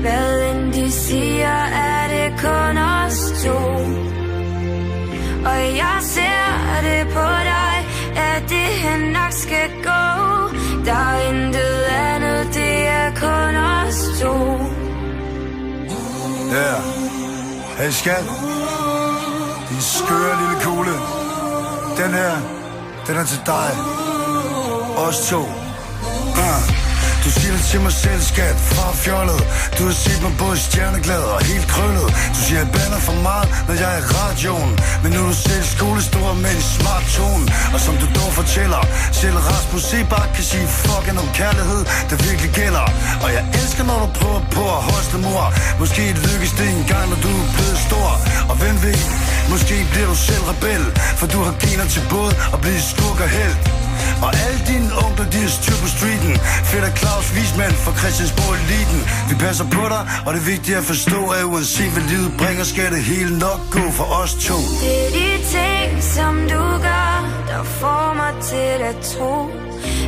Hvad end de siger, er det kun os to. Og jeg ser det på dig, at det her nok skal gå. Der er intet andet, det er kun os to. Ja, hey skat, din skøre lille kugle. Den her, den er til dig. Os to. Du siger det til mig selv, skat, fra fjollet. Du har set mig både stjerneglad og helt krøllet. Du siger, jeg bander for meget, når jeg er i radioen. Men nu er du selv skolestor med en smart tone. Og som du dog fortæller, selv Rasmus Sebak kan sige fucking om kærlighed, der virkelig gælder. Og jeg elsker, når du prøver på at hostle mor. Måske lykkes det en gang, når du er blevet stor. Og hvem ved, måske bliver du selv rebel. For du har gener til både at blive skurk og held. Og alle dine onkler, de er styr på streeten. Fætter Claus Wiesmann fra Christiansborg Eliten. Vi passer på dig, og det er vigtigt at forstå, at uanset hvad livet bringer, skal det hele nok gå for os to. Det er de ting, som du gør, der får mig til at tro.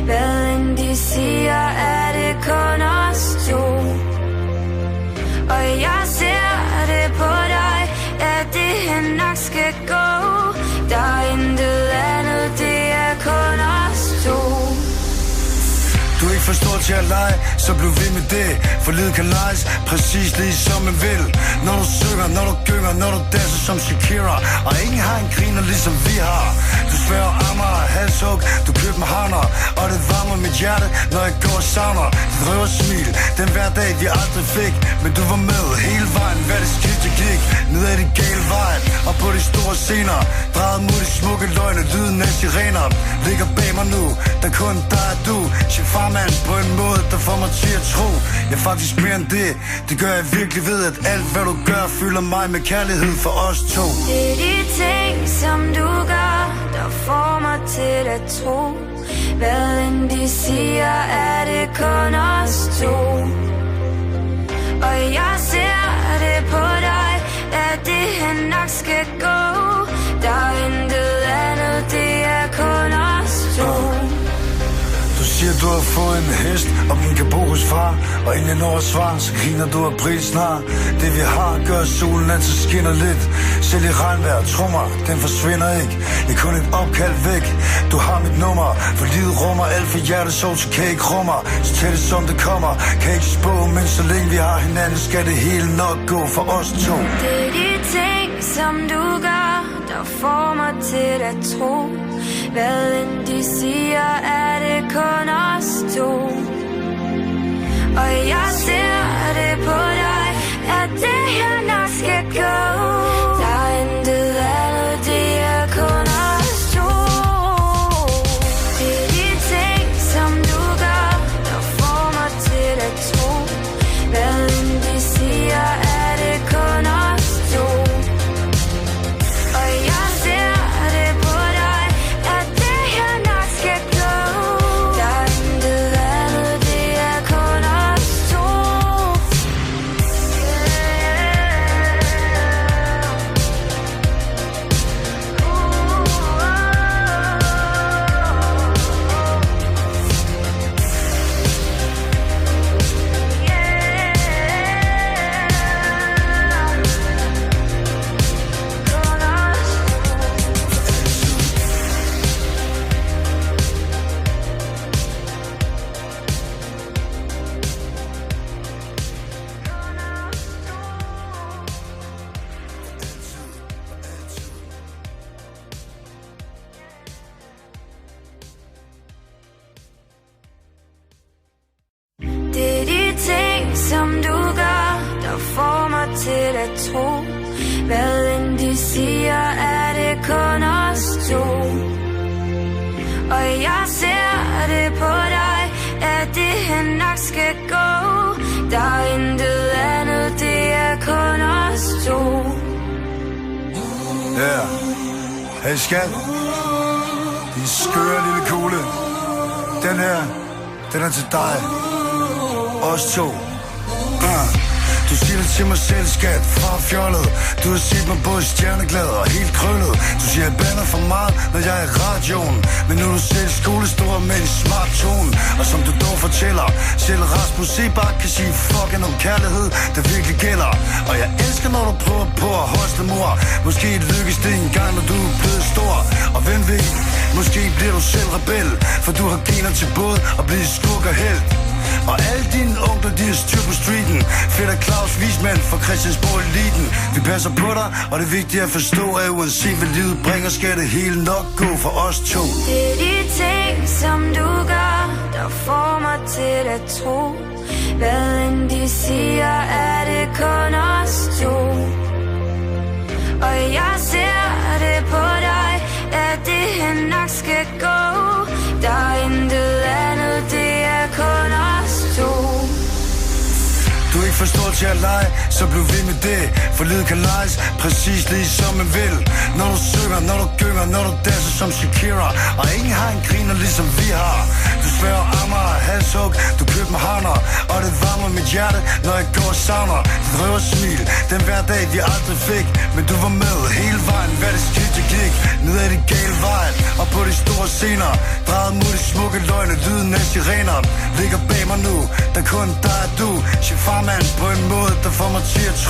Hvad end de siger, er det kun os to. Og jeg ser det på dig, at det her nok skal gå. Der er intet andet, det er kun os to. Du er ikke for stor til at lege, så bliv ved med det. For livet kan lejes præcis lige som man vil. Når du synger, når du gynger, når du danser som Shakira. Og ingen har en griner ligesom vi har. Du sværger Amager, halshug, du københavner. Og det varmer mit hjerte, når jeg går og savner dit røversmil, den hverdag vi aldrig fik. Men du var med hele vejen, hvad det skift jeg gik. Ned ad de gale vej, og på de store scener. Drejet mod de smukke løgne, lyden af sirener. Ligger bag mig nu, der kun dig og du. Farmand på en måde, der får mig til at tro. Jeg er faktisk mere end det. Det gør jeg virkelig ved, at alt hvad du gør fylder mig med kærlighed for os to. Det er de ting, som du gør, der får mig til at tro. Hvad end de siger, er det kun os to. Og jeg ser det på dig, at det her nok skal gå. Der er intet andet, det er kun os to. Du siger, du har fået en hest, og den kan bo hos far. Og inden jeg når at svare, så griner du af pris snart. Det vi har, gør solen altid skinner lidt. Selv i regnvejr, trommer, den forsvinder ikke. Jeg er kun et opkald væk, du har mit nummer. For livet rummer alt for hjertesov til kan ikke rummer. Så tæt det som det kommer, kan ikke spå. Men så længe vi har hinanden, skal det hele nok gå for os to. Det er de ting, som du gør, der får mig til at tro. Hvad end de siger, er det kun os to. Og jeg ser det på dig, at det her nok skal gå. Der er intet andet, det er kun os to. Det er de ting, som du gør, der får mig til at tro. Hvad end de siger, er det kun os to. Og jeg ser det på dig, at det her nok skal gå. Der er intet andet, det er kun os to. Det er de ting, som du gør, der får mig til at tro. Hvad end de siger, er det kun os to. Og jeg ser det på dig, at det her nok skal gå. Der er intet andet, det er kun os to. Ja, hey skat, din skøre lille kugle. Den her, den er til dig. Os to. Du siger det til mig selv, skat, fra fjollet. Du har set mig både stjerneglad og helt krøllet. Du siger, jeg bander for meget, når jeg er i radioen. Men nu er du selv skolestor med en smart tone. Og som du dog fortæller, tæller. Selv Rasmus Sebak kan sige fucking om kærlighed, der virkelig gælder. Og jeg elsker når du prøver på at hostle mor. Måske lykkes det en gang når du er blevet stor. Og hvem ved, måske bliver du selv rebel, for du har gener til både at blive skurk og held. Og alle dine onkler, de er styr på streeten. Fætter Claus Wiesmann fra Christiansborg Eliten. Vi passer på dig, og det er vigtigt at forstå, at uanset hvad livet bringer, skal det hele nok gå for os to. Det er de ting, som du gør, der får mig til at tro. Hvad end de siger, er det kun os to. Og jeg ser det på dig, at det her nok skal gå. Der er intet andet, det er kun os to. Du er ikke for stor til at lege, så bliv ved med det. For livet kan lejes præcis lige som man vil. Når du synger, når du gynger, når du danser som Shakira. Og ingen har en griner ligesom vi har. Du sværger Amager, halshug, du køber med havner. Og det varmer mit hjerte, når jeg går og savner dit røversmil, den hverdag vi aldrig fik. Men du var med hele vejen, hvad det skidt jeg gik. Ned ad de gale vej, og på de store scener. Drejet mod de smukke løgne, lyden af sirener. Ligger bag mig nu, der kun dig og du. Farmand på en måde, der får mig til at